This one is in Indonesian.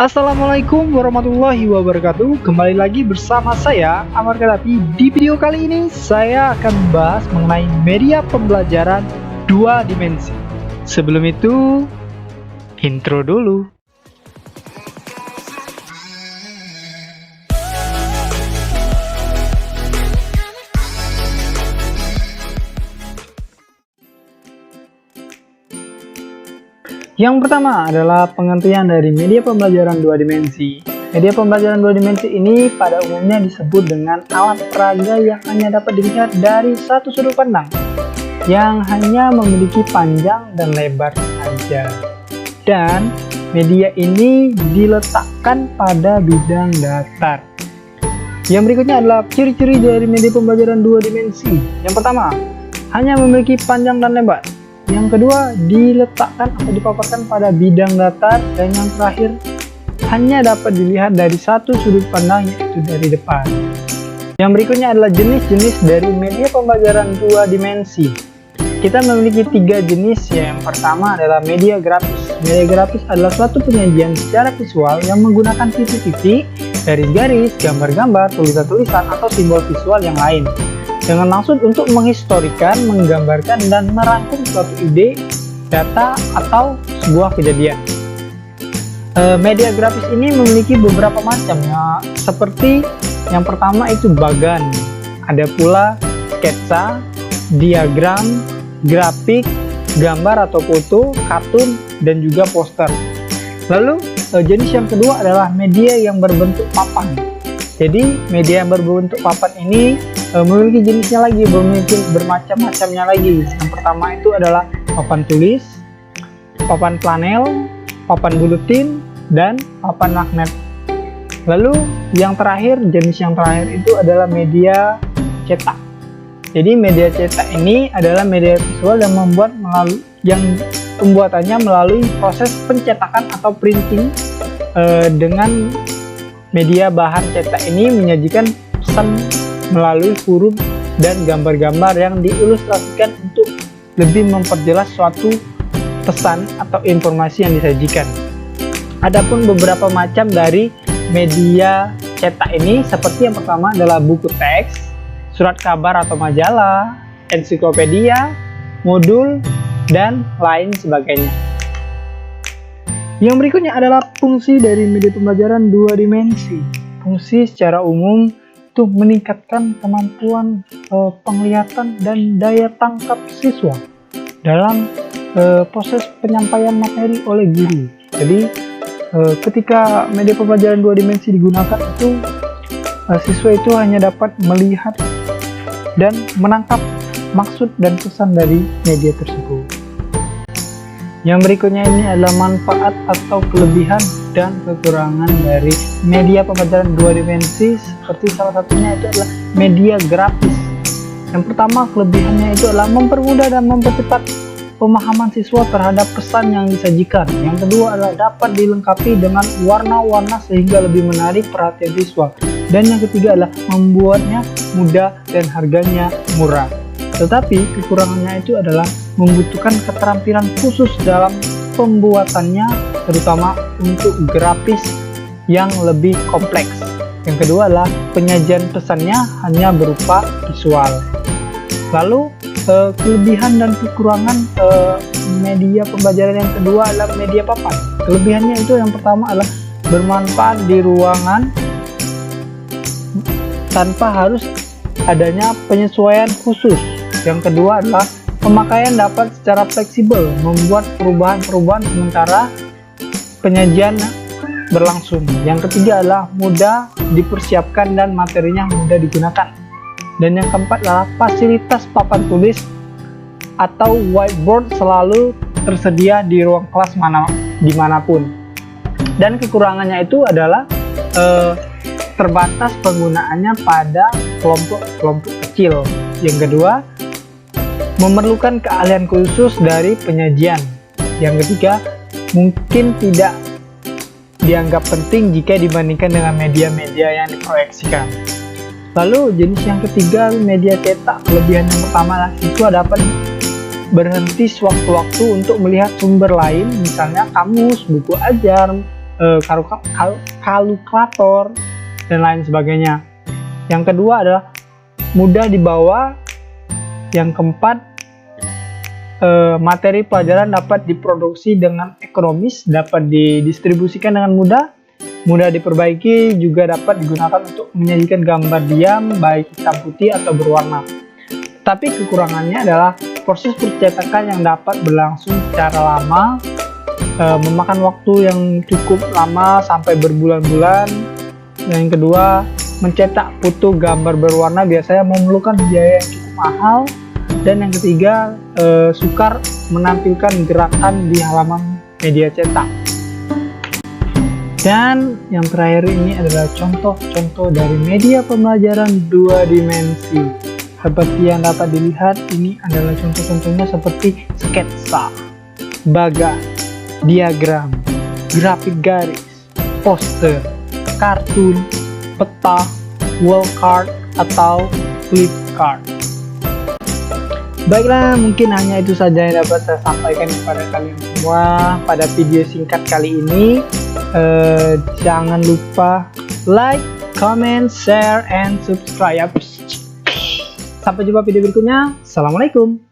Assalamualaikum warahmatullahi wabarakatuh. Kembali lagi bersama saya Amar Kadapi. Di video kali ini saya akan membahas mengenai media pembelajaran dua dimensi. Sebelum itu, intro dulu. Yang pertama adalah pengertian dari media pembelajaran dua dimensi. Media pembelajaran dua dimensi ini pada umumnya disebut dengan alat peraga yang hanya dapat dilihat dari satu sudut pandang, yang hanya memiliki panjang dan lebar saja. Dan media ini diletakkan pada bidang datar. Yang berikutnya adalah ciri-ciri dari media pembelajaran dua dimensi. Yang pertama, hanya memiliki panjang dan lebar. Yang kedua, diletakkan atau dipaparkan pada bidang datar. Dan yang terakhir, hanya dapat dilihat dari satu sudut pandang, yaitu dari depan. Yang berikutnya adalah jenis-jenis dari media pembelajaran dua dimensi. Kita memiliki tiga jenis. Yang pertama adalah media grafis. Media grafis adalah suatu penyajian secara visual yang menggunakan titik-titik, garis-garis, gambar-gambar, tulisan-tulisan, atau simbol visual yang lain, dengan maksud untuk menghistorikan, menggambarkan, dan merangkum suatu ide, data, atau sebuah kejadian. Media grafis ini memiliki beberapa macam, ya, seperti yang pertama itu bagan, ada pula sketsa, diagram, grafik, gambar atau foto, kartun, dan juga poster. Lalu jenis yang kedua adalah media yang berbentuk papan. Jadi media yang berbentuk papan ini memiliki jenisnya lagi, memiliki bermacam-macamnya lagi. Yang pertama itu adalah papan tulis, papan flanel, papan buletin, dan papan magnet. Lalu yang terakhir, jenis yang terakhir itu adalah media cetak. Jadi media cetak ini adalah media visual yang pembuatannya melalui proses pencetakan atau printing. Dengan media bahan cetak ini menyajikan pesan melalui huruf dan gambar-gambar yang diilustrasikan untuk lebih memperjelas suatu pesan atau informasi yang disajikan. Adapun beberapa macam dari media cetak ini, seperti yang pertama adalah buku teks, surat kabar atau majalah, ensiklopedia, modul, dan lain sebagainya. Yang berikutnya adalah fungsi dari media pembelajaran dua dimensi. Fungsi secara umum itu meningkatkan kemampuan penglihatan dan daya tangkap siswa dalam proses penyampaian materi oleh guru. Jadi ketika media pembelajaran dua dimensi digunakan itu siswa itu hanya dapat melihat dan menangkap maksud dan pesan dari media tersebut. Yang berikutnya ini adalah manfaat atau kelebihan dan kekurangan dari media pembelajaran dua dimensi, seperti salah satunya itu adalah media grafis. Yang pertama, kelebihannya itu adalah mempermudah dan mempercepat pemahaman siswa terhadap pesan yang disajikan. Yang kedua adalah dapat dilengkapi dengan warna-warna sehingga lebih menarik perhatian siswa. Dan yang ketiga adalah membuatnya mudah dan harganya murah. Tetapi kekurangannya itu adalah membutuhkan keterampilan khusus dalam pembuatannya, terutama untuk grafis yang lebih kompleks. Yang kedua adalah penyajian pesannya hanya berupa visual. Lalu kelebihan dan kekurangan media pembelajaran yang kedua adalah media papan. Kelebihannya itu yang pertama adalah bermanfaat di ruangan tanpa harus adanya penyesuaian khusus. Yang kedua adalah pemakaian dapat secara fleksibel, membuat perubahan-perubahan sementara penyajian berlangsung. Yang ketiga adalah mudah dipersiapkan dan materinya mudah digunakan. Dan yang keempat adalah fasilitas papan tulis atau whiteboard selalu tersedia di ruang kelas dimanapun. Dan kekurangannya itu adalah terbatas penggunaannya pada kelompok-kelompok kecil. Yang kedua, memerlukan keahlian khusus dari penyajian. Yang ketiga, mungkin tidak dianggap penting jika dibandingkan dengan media-media yang diproyeksikan. Lalu jenis yang ketiga, media cetak. Kelebihan yang pertama adalah siswa dapat berhenti sewaktu-waktu untuk melihat sumber lain, misalnya kamus, buku ajar, kalkulator, dan lain sebagainya. Yang kedua adalah mudah dibawa. Yang keempat, materi pelajaran dapat diproduksi dengan ekonomis, dapat didistribusikan dengan mudah diperbaiki, juga dapat digunakan untuk menyajikan gambar diam, baik hitam putih atau berwarna. Tapi kekurangannya adalah proses percetakan yang dapat berlangsung secara lama, memakan waktu yang cukup lama sampai berbulan-bulan. Yang kedua, mencetak foto gambar berwarna biasanya memerlukan biaya yang cukup mahal. Dan yang ketiga, sukar menampilkan gerakan di halaman media cetak. Dan yang terakhir ini adalah contoh-contoh dari media pembelajaran 2 dimensi. Seperti yang dapat dilihat, ini adalah contoh-contohnya seperti sketsa, bagan, diagram, grafik garis, poster, kartun, peta, wall card, atau flip card. Baiklah, mungkin hanya itu saja yang dapat saya sampaikan kepada kalian semua pada video singkat kali ini. Jangan lupa like, comment, share, and subscribe. Sampai jumpa video berikutnya. Assalamualaikum.